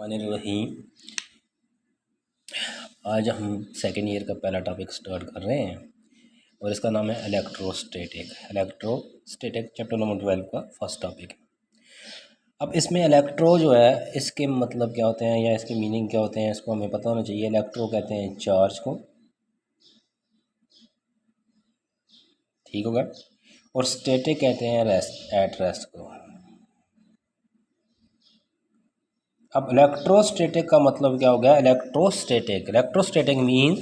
रहीम। आज हम second year का पहला टॉपिक स्टार्ट कर रहे हैं और इसका नाम है इलेक्ट्रोस्टैटिक। इलेक्ट्रोस्टैटिक चैप्टर नंबर 12 का फर्स्ट टॉपिक। अब इसमें इलेक्ट्रो जो है इसके मतलब क्या होते हैं या इसके मीनिंग क्या होते हैं इसको हमें पता होना चाहिए। इलेक्ट्रो कहते हैं चार्ज को, ठीक होगा, और स्टैटिक कहते हैं रेस्ट को। अब इलेक्ट्रोस्टैटिक का मतलब क्या हो गया? इलेक्ट्रोस्टैटिक मीन्स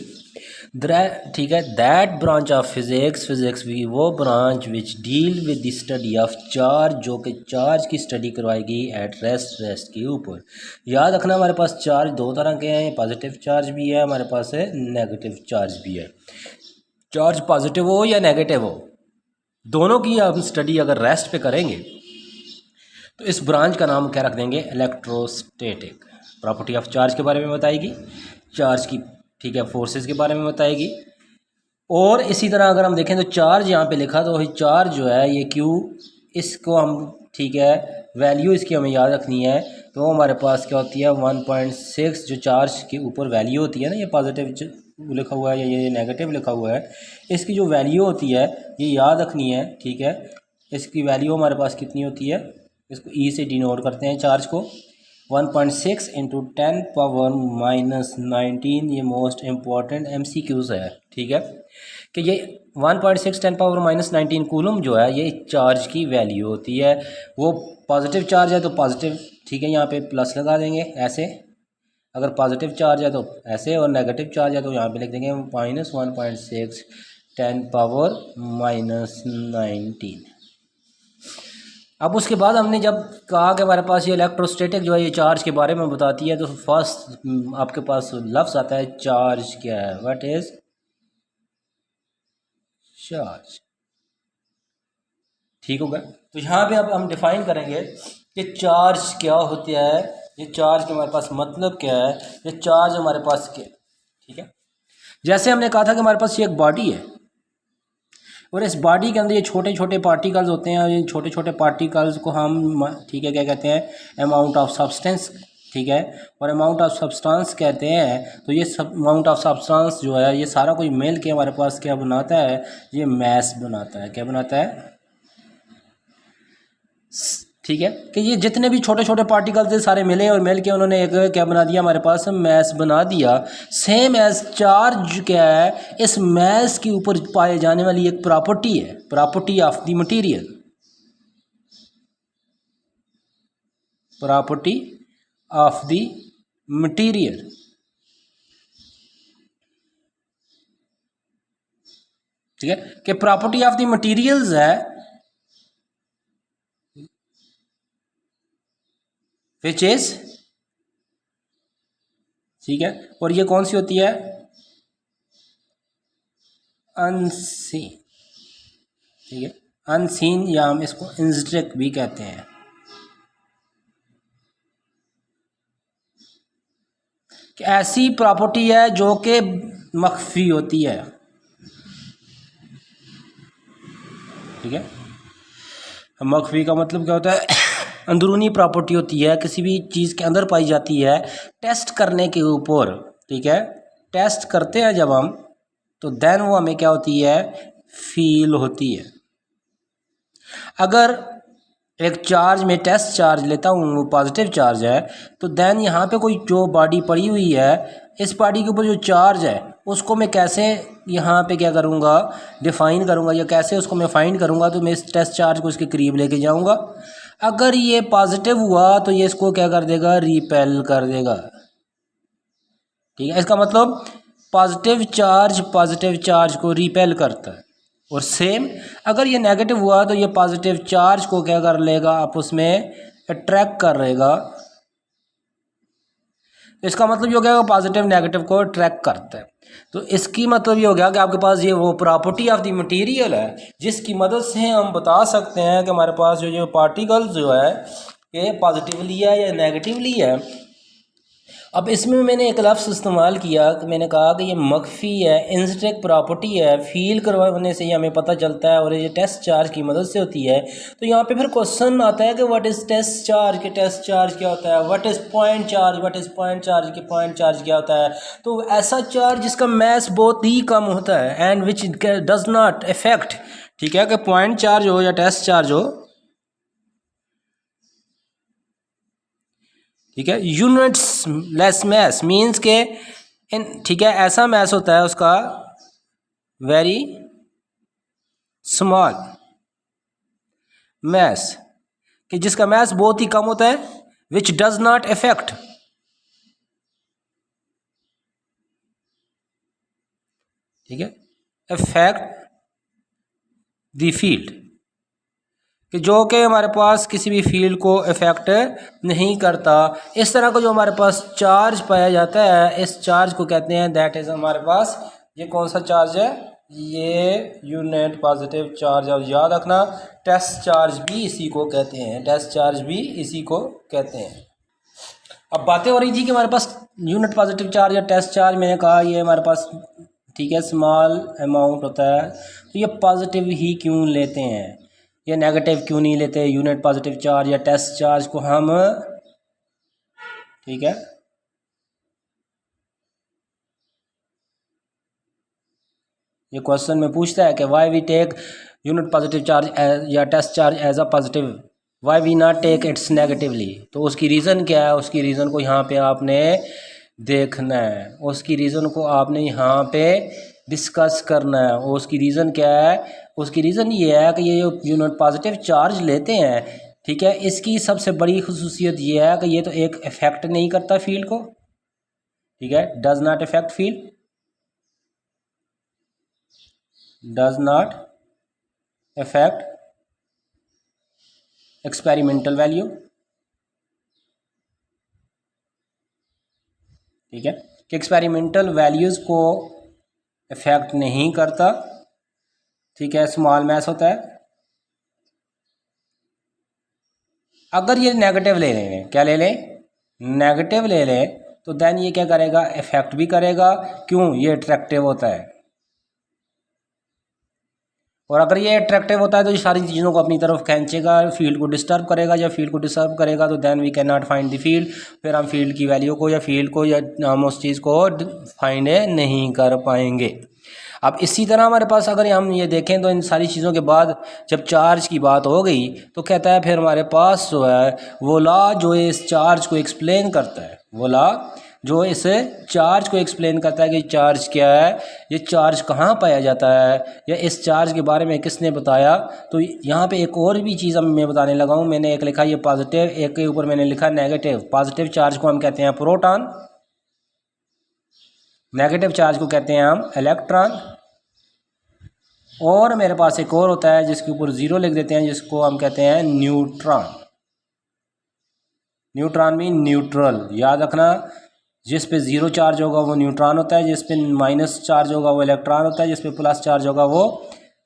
ठीक है, दैट ब्रांच ऑफ फिजिक्स भी वो branch which deal with the study of charge, जो कि चार्ज की स्टडी करवाएगी एट रेस्ट के ऊपर। याद रखना हमारे पास चार्ज दो तरह के हैं, पॉजिटिव चार्ज भी है, हमारे पास है नेगेटिव चार्ज भी है। चार्ज पॉजिटिव हो या नेगेटिव हो, दोनों की हम स्टडी अगर रेस्ट पे करेंगे तो इस ब्रांच का नाम क्या रख देंगे? इलेक्ट्रोस्टैटिक। प्रॉपर्टी ऑफ चार्ज के बारे में बताएगी, चार्ज की, ठीक है, फोर्सेस के बारे में बताएगी। और इसी तरह अगर हम देखें तो चार्ज यहाँ पे लिखा तो चार्ज जो है ये क्यू, इसको हम, ठीक है, वैल्यू इसकी हमें याद रखनी है। तो हमारे पास क्या होती है 1.6 जो चार्ज के ऊपर वैल्यू होती है ना, ये पॉजिटिव लिखा हुआ है या ये नेगेटिव लिखा हुआ है, इसकी जो वैल्यू होती है ये याद रखनी है, ठीक है। इसकी वैल्यू हमारे पास कितनी होती है, इसको ई से डिनोट करते हैं चार्ज को। 1.6 इंटू 10⁻⁻19, ये मोस्ट इम्पॉर्टेंट MCQs है, ठीक है, कि ये 1.6 10⁻⁻19 कूलम जो है ये चार्ज की वैल्यू होती है। वो पॉजिटिव चार्ज है तो पॉजिटिव, ठीक है, यहाँ पे प्लस लगा देंगे ऐसे, अगर पॉजिटिव चार्ज है तो ऐसे, और नेगेटिव चार्ज है तो यहाँ पे लिख देंगे -1.6 10⁻⁻19। अब उसके बाद हमने जब कहा कि हमारे पास ये इलेक्ट्रोस्टैटिक जो है ये चार्ज के बारे में बताती है, तो फर्स्ट आपके पास लफ्ज़ आता है चार्ज क्या है, व्हाट इज चार्ज, ठीक होगा। तो यहाँ पे अब हम डिफाइन करेंगे कि चार्ज क्या होता है, ये चार्ज के हमारे पास मतलब क्या है, ये चार्ज हमारे पास क्या, ठीक है। जैसे हमने कहा था कि हमारे पास ये एक बॉडी है और इस बॉडी के अंदर ये छोटे छोटे पार्टिकल्स होते हैं, और इन छोटे छोटे पार्टिकल्स को हम, ठीक है, क्या कहते हैं, अमाउंट ऑफ सब्सटेंस, ठीक है, और अमाउंट ऑफ सब्सटेंस कहते हैं। तो ये अमाउंट ऑफ सब्सटेंस जो है ये सारा कोई मिल के हमारे पास क्या बनाता है, ये मैस बनाता है। क्या बनाता है? ठीक है, कि ये जितने भी छोटे छोटे पार्टिकल्स थे सारे मिले और मिल के उन्होंने एक क्या बना दिया, हमारे पास मैस बना दिया। सेम एज चार्ज क्या है, इस मैस के ऊपर पाए जाने वाली एक प्रॉपर्टी है, property of the material, property of the material, ठीक है, कि प्रॉपर्टी ऑफ द मटेरियल्स है विच इज, ठीक है, और ये कौन सी होती है? अनसीन, ठीक है, अनसीन, या हम इसको इंस्ट्रिक भी कहते हैं, कि ऐसी प्रॉपर्टी है जो कि मख्फी होती है, ठीक है। मख्फी का मतलब क्या होता है? अंदरूनी प्रॉपर्टी होती है, किसी भी चीज़ के अंदर पाई जाती है टेस्ट करने के ऊपर, ठीक है। टेस्ट करते हैं जब हम, तो देन वो हमें क्या होती है, फील होती है। अगर एक चार्ज में टेस्ट चार्ज लेता हूँ, वो पॉजिटिव चार्ज है, तो देन यहाँ पे कोई जो बॉडी पड़ी हुई है, इस बॉडी के ऊपर जो चार्ज है उसको मैं कैसे यहाँ पे क्या करूँगा, डिफाइन करूँगा, या कैसे उसको मैं फाइंड करूँगा, तो मैं इस टेस्ट चार्ज को इसके करीब लेके जाऊँगा। अगर ये पॉजिटिव हुआ तो ये इसको क्या कर देगा, रिपेल कर देगा, ठीक है। इसका मतलब पॉजिटिव चार्ज को रिपेल करता है, और सेम अगर ये नेगेटिव हुआ तो ये पॉजिटिव चार्ज को क्या कर लेगा, आपस में अट्रैक्ट कर लेगा। तो इसका मतलब ये हो गया पॉजिटिव नेगेटिव को अट्रैक्ट करता है। तो इसकी मतलब ये हो गया कि आपके पास ये वो प्रॉपर्टी ऑफ द मटेरियल है जिसकी मदद से हम बता सकते हैं कि हमारे पास जो पार्टिकल्स जो है ये पॉजिटिवली है या नेगेटिवली है। अब इसमें मैंने एक लफ्ज़ इस्तेमाल किया कि मैंने कहा कि ये मख्फी है, इंस्टेक प्रॉपर्टी है, फील करवाने से ये हमें पता चलता है और ये टेस्ट चार्ज की मदद से होती है। तो यहाँ पे फिर क्वेश्चन आता है कि व्हाट इज़ टेस्ट चार्ज, के टेस्ट चार्ज क्या होता है, what is point charge, what is point charge, के पॉइंट चार्ज क्या होता है। तो ऐसा चार्ज जिसका मैस बहुत ही कम होता है and which does not effect, ठीक है, कि पॉइंट चार्ज हो या टेस्ट चार्ज हो, ठीक है। यूनिट्स लेस मैस मीन्स के इन, ठीक है, ऐसा मैस होता है उसका वेरी स्मॉल मैस, कि जिसका मैस बहुत ही कम होता है, विच डज नॉट इफेक्ट, ठीक है, इफेक्ट द फील्ड, कि जो कि हमारे पास किसी भी फील्ड को इफेक्ट नहीं करता। इस तरह का जो हमारे पास चार्ज पाया जाता है, इस चार्ज को कहते हैं, दैट इज़ हमारे पास ये कौन सा चार्ज है, ये यूनिट पॉजिटिव चार्ज। और याद रखना टेस्ट चार्ज भी इसी को कहते हैं, टेस्ट चार्ज भी इसी को कहते हैं। अब बातें हो रही थी कि हमारे पास यूनिट पॉजिटिव चार्ज या टेस्ट चार्ज, मैंने कहा ये हमारे पास, ठीक है, स्मॉल अमाउंट होता है, तो ये पॉजिटिव ही क्यों लेते हैं, ये नेगेटिव क्यों नहीं लेते यूनिट पॉजिटिव चार्ज या टेस्ट चार्ज को हम, ठीक है। ये क्वेश्चन में पूछता है कि why we take unit positive charge या test charge as a positive, why we not take its negatively. तो उसकी रीज़न क्या है, उसकी रीज़न को यहाँ पे आपने देखना है, उसकी रीज़न को आपने यहाँ पे डिस्कस करना है। और उसकी रीज़न क्या है, उसकी रीज़न ये है कि ये जो यूनिट पॉजिटिव चार्ज लेते हैं, ठीक है, इसकी सबसे बड़ी खुसूसियत ये है कि ये तो एक इफेक्ट नहीं करता फील्ड को, ठीक है, does not effect field, does not effect experimental value, ठीक है, कि एक्सपेरिमेंटल वैल्यूज़ को इफेक्ट नहीं करता, ठीक है, स्मॉल मैस होता है। अगर ये नेगेटिव ले लें, क्या ले लें, नेगेटिव ले लें, तो देन ये क्या करेगा, इफेक्ट भी करेगा, क्यों, ये अट्रैक्टिव होता है। और अगर ये अट्रैक्टिव होता है तो ये सारी चीज़ों को अपनी तरफ खींचेगा, फील्ड को डिस्टर्ब करेगा, या फील्ड को डिस्टर्ब करेगा तो then we can not find the field, फिर हम फील्ड की वैल्यू को या फील्ड को या हम उस चीज़ को फाइंड नहीं कर पाएंगे। अब इसी तरह हमारे पास अगर हम ये देखें तो इन सारी चीज़ों के बाद जब चार्ज की बात हो गई तो कहता है फिर हमारे पास जो है वो लॉ जो है इस चार्ज को एक्सप्लेन करता है, वो लॉ जो इस चार्ज को एक्सप्लेन करता है कि चार्ज क्या है, ये चार्ज कहाँ पाया जाता है, या इस चार्ज के बारे में किसने बताया। तो यहाँ पे एक और भी चीज़ मैं बताने लगा हूँ, मैंने एक लिखा ये पॉजिटिव, एक के ऊपर मैंने लिखा नेगेटिव। पॉजिटिव चार्ज को हम कहते हैं प्रोटॉन, नेगेटिव चार्ज को कहते हैं हम इलेक्ट्रॉन, और मेरे पास एक और होता है जिसके ऊपर ज़ीरो लिख देते हैं, जिसको हम कहते हैं न्यूट्रॉन। न्यूट्रॉन मीन न्यूट्रल, याद रखना, जिस पे ज़ीरो चार्ज होगा वो न्यूट्रॉन होता है, जिस पे माइनस चार्ज होगा वो इलेक्ट्रॉन होता है, जिस पे प्लस चार्ज होगा वो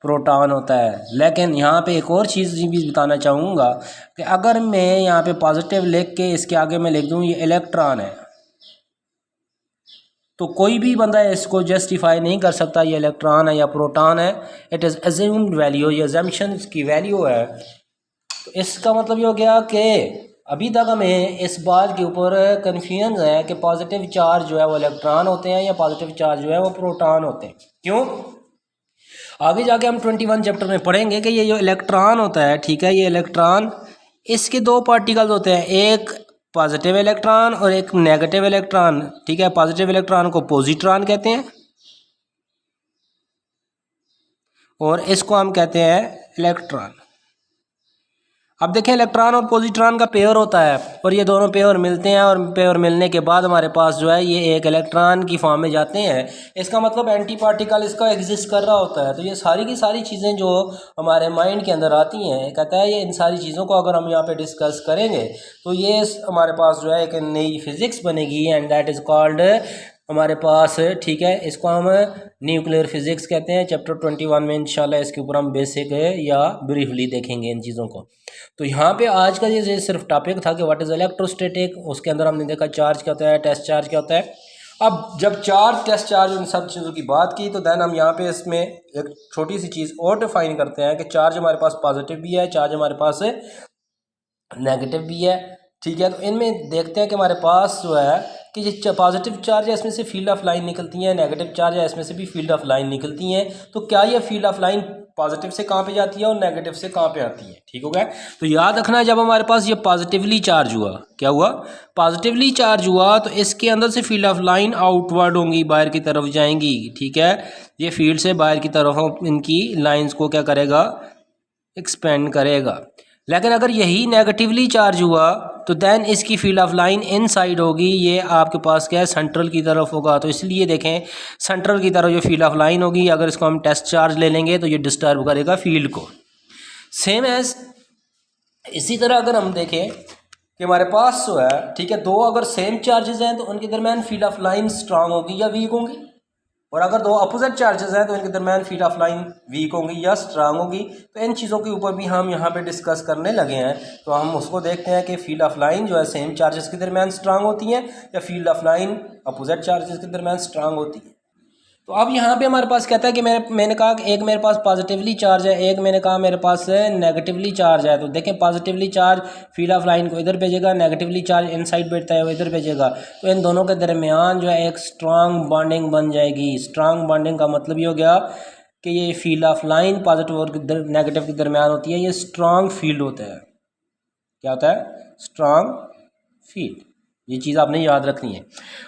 प्रोटॉन होता है। लेकिन यहाँ पे एक और चीज़ भी बताना चाहूँगा कि अगर मैं यहाँ पे पॉजिटिव लिख के इसके आगे मैं लिख दूँ ये इलेक्ट्रॉन है, तो कोई भी बंदा इसको जस्टिफाई नहीं कर सकता ये इलेक्ट्रॉन है या प्रोटॉन है। इट इज़ अज्यूम्ड वैल्यू, ये अजम्पशन की वैल्यू है। तो इसका मतलब ये हो गया कि अभी तक हमें इस बात के ऊपर कन्फ्यूजन है कि पॉजिटिव चार्ज जो है वो इलेक्ट्रॉन होते हैं या पॉजिटिव चार्ज जो है वो प्रोटॉन होते हैं। क्यों, आगे जाके हम 21 चैप्टर में पढ़ेंगे कि ये जो इलेक्ट्रॉन होता है, ठीक है, ये इलेक्ट्रॉन, इसके दो पार्टिकल्स होते हैं, एक पॉजिटिव इलेक्ट्रॉन और एक नेगेटिव इलेक्ट्रॉन, ठीक है। पॉजिटिव इलेक्ट्रॉन को पॉजिट्रॉन कहते हैं और इसको हम कहते हैं इलेक्ट्रॉन। अब देखें इलेक्ट्रॉन और पॉजिट्रॉन का पेयर होता है और ये दोनों पेयर मिलते हैं और पेयर मिलने के बाद हमारे पास जो है ये एक इलेक्ट्रॉन की फॉर्म में जाते हैं। इसका मतलब एंटी पार्टिकल इसका एग्जिस्ट कर रहा होता है। तो ये सारी की सारी चीज़ें जो हमारे माइंड के अंदर आती हैं, कहता है ये इन सारी चीज़ों को अगर हम यहाँ पे डिस्कस करेंगे तो ये हमारे पास जो है एक नई फिज़िक्स बनेगी एंड दैट इज़ कॉल्ड हमारे पास, ठीक है, इसको हम न्यूक्लियर फिजिक्स कहते हैं। चैप्टर 21 में इंशाल्लाह इसके ऊपर हम बेसिक या ब्रीफली देखेंगे इन चीज़ों को। तो यहाँ पे आज का ये सिर्फ टॉपिक था कि व्हाट इज़ इलेक्ट्रोस्टैटिक। उसके अंदर हमने देखा चार्ज क्या होता है, टेस्ट चार्ज क्या होता है। अब जब चार्ज, टेस्ट चार्ज, उन सब चीज़ों की बात की तो देन हम यहाँ पे इसमें एक छोटी सी चीज़ और डिफाइन करते हैं कि चार्ज हमारे पास पॉजिटिव भी है, चार्ज हमारे पास नेगेटिव भी है। ठीक है, तो इनमें देखते हैं कि हमारे पास जो है कि ये पॉजिटिव चार्ज है इसमें से फील्ड ऑफ लाइन निकलती है, नेगेटिव चार्ज है इसमें से भी फील्ड ऑफ लाइन निकलती हैं। तो क्या ये फील्ड ऑफ लाइन पॉजिटिव से कहाँ पे जाती है और नेगेटिव से कहाँ पे आती है? ठीक हो गया। तो याद रखना है जब हमारे पास ये पॉजिटिवली चार्ज हुआ, क्या हुआ, पॉजिटिवली चार्ज हुआ, तो इसके अंदर से फील्ड ऑफ लाइन आउटवर्ड होंगी, बाहर की तरफ जाएंगी। ठीक है, ये फील्ड से बाहर की तरफ इनकी लाइंस को क्या करेगा, एक्सपेंड करेगा। लेकिन अगर यही नेगेटिवली चार्ज हुआ तो देन इसकी फील्ड ऑफ लाइन इनसाइड होगी, ये आपके पास क्या है, सेंट्रल की तरफ होगा। तो इसलिए देखें सेंट्रल की तरफ जो फील्ड ऑफ लाइन होगी, अगर इसको हम टेस्ट चार्ज ले लेंगे तो ये डिस्टर्ब करेगा फील्ड को। सेम एज इसी तरह अगर हम देखें कि हमारे पास जो है, ठीक है, दो अगर सेम चार्जेस हैं तो उनके दरमियान फील्ड ऑफ लाइन स्ट्रांग होगी या वीक होंगी, और अगर दो अपोजिट चार्जेस हैं तो इनके दरमियान फील्ड ऑफ लाइन वीक होंगी या स्ट्रांग होगी। तो इन चीज़ों के ऊपर भी हम यहाँ पे डिस्कस करने लगे हैं। तो हम उसको देखते हैं कि फील्ड ऑफ लाइन जो है सेम चार्जेस के दरमियान स्ट्रांग होती हैं या field of line opposite charges के दरमियान स्ट्रांग होती है। तो अब यहाँ पे हमारे पास कहता है कि मैंने कहा कि एक मेरे पास पॉजिटिवली चार्ज है, एक मैंने कहा मेरे पास नेगेटिवली चार्ज है। तो देखें positively charge field of line को इधर भेजेगा, नेगेटिवली चार्ज इनसाइड बैठता है वो इधर भेजेगा। तो इन दोनों के दरमियान जो है एक स्ट्रांग बॉन्डिंग बन जाएगी। स्ट्रांग बॉन्डिंग का मतलब ये हो गया कि ये फील्ड ऑफ लाइन पॉजिटिव और नेगेटिव के दरमियान होती है, ये स्ट्रांग फील्ड होता है। क्या होता है? Strong field. ये चीज़ आपने याद रखनी है।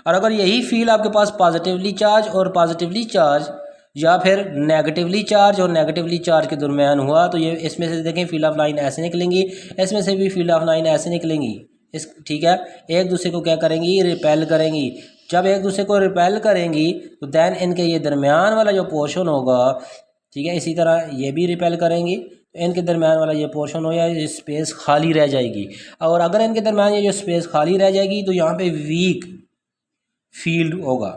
और अगर यही फील्ड आपके पास पॉजिटिवली चार्ज और पॉजिटिवली चार्ज या फिर नेगेटिवली चार्ज और नेगेटिवली चार्ज के दरमियान हुआ तो ये इसमें से देखें फील्ड ऑफ लाइन ऐसे निकलेंगी, इसमें से भी फील्ड ऑफ लाइन ऐसे निकलेंगी। इस, ठीक है, एक दूसरे को क्या करेंगी, रिपेल करेंगी। जब एक दूसरे को रिपेल करेंगी तो देन इनके ये दरमियान वाला जो पोर्शन होगा, ठीक है, इसी तरह ये भी रिपेल करेंगी, इनके दरमियान वाला ये पोर्शन हो या ये स्पेस खाली रह जाएगी। और अगर इनके दरमियान ये जो स्पेस खाली रह जाएगी तो यहाँ पे वीक फील्ड होगा।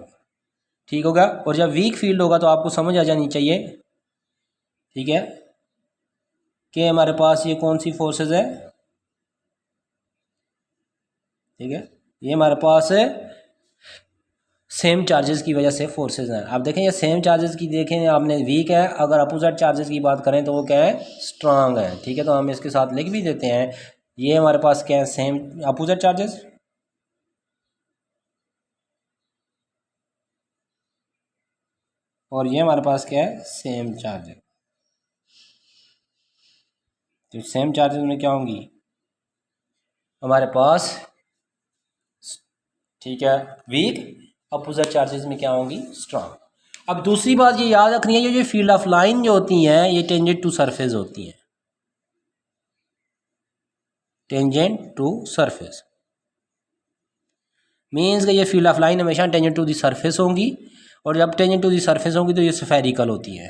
ठीक होगा। और जब वीक फील्ड होगा तो आपको समझ आ जानी चाहिए, ठीक है, कि हमारे पास ये कौन सी फोर्सेस है। ठीक है, ये हमारे पास है सेम चार्जेस की वजह से फोर्सेस हैं। आप देखें ये सेम चार्जेस की देखें आपने वीक है, अगर अपोजिट चार्जेस की बात करें तो वो क्या है, स्ट्रांग है। ठीक है, तो हम इसके साथ लिख भी देते हैं, ये हमारे पास क्या है, सेम अपोजिट चार्जेस, और ये हमारे पास क्या है, सेम चार्जेस। तो सेम चार्जेस में क्या होंगी हमारे पास, ठीक है, वीक, अपोजिट चार्जेस में क्या होंगी, स्ट्रांग। अब दूसरी बात ये याद रखनी है, ये फील्ड ऑफ लाइन जो होती हैं ये टेंजेंट टू सरफेस होती हैं, टेंजेंट टू सरफेस मीन्स कि ये फील्ड ऑफ लाइन हमेशा टेंजेंट टू दी सरफेस होंगी, और जब टेंजेंट टू दी सरफेस होंगी तो ये स्फेरिकल होती है।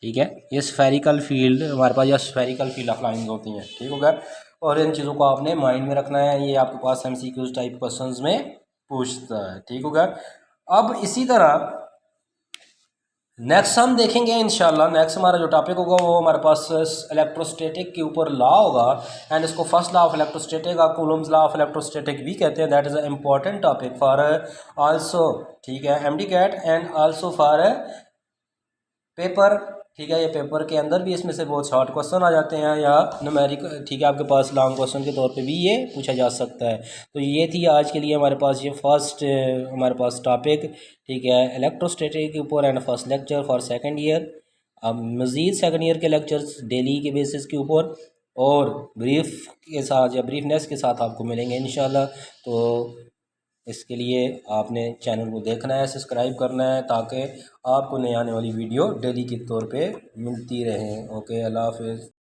ठीक है, ये स्फेरिकल फील्ड हमारे पास या स्फेरिकल फील्ड ऑफ लाइन होती हैं। ठीक हो गया, और इन चीज़ों को आपने माइंड में रखना है, ये आपके पास MCQs टाइप क्वेश्चंस में पूछता है। ठीक हो गया। अब इसी तरह नेक्स्ट हम देखेंगे इंशाल्लाह, नेक्स्ट हमारा जो टॉपिक होगा वो हमारे पास इलेक्ट्रोस्टैटिक के ऊपर लॉ होगा, एंड इसको फर्स्ट लॉ ऑफ इलेक्ट्रोस्टैटिक और कूलम्स लॉ ऑफ इलेक्ट्रोस्टैटिक भी कहते हैं। That is a important topic for also, ठीक है, MD CAT and also for paper. ठीक है, ये पेपर के अंदर भी इसमें से बहुत शॉर्ट क्वेश्चन आ जाते हैं या न्यूमेरिक, ठीक है, आपके पास लॉन्ग क्वेश्चन के तौर पे भी ये पूछा जा सकता है। तो ये थी आज के लिए हमारे पास ये फर्स्ट हमारे पास टॉपिक, ठीक है, इलेक्ट्रोस्टैटिक के ऊपर, and first lecture for second year. अब मज़ीद सेकंड ईयर के लेक्चर्स डेली के बेसिस के ऊपर और ब्रीफ के साथ या ब्रीफनेस के साथ आपको मिलेंगे इंशाल्लाह। तो इसके लिए आपने चैनल को देखना है, सब्सक्राइब करना है, ताकि आपको नई आने वाली वीडियो डेली के तौर पे मिलती रहे। ओके, अल्लाह हाफ़िज़।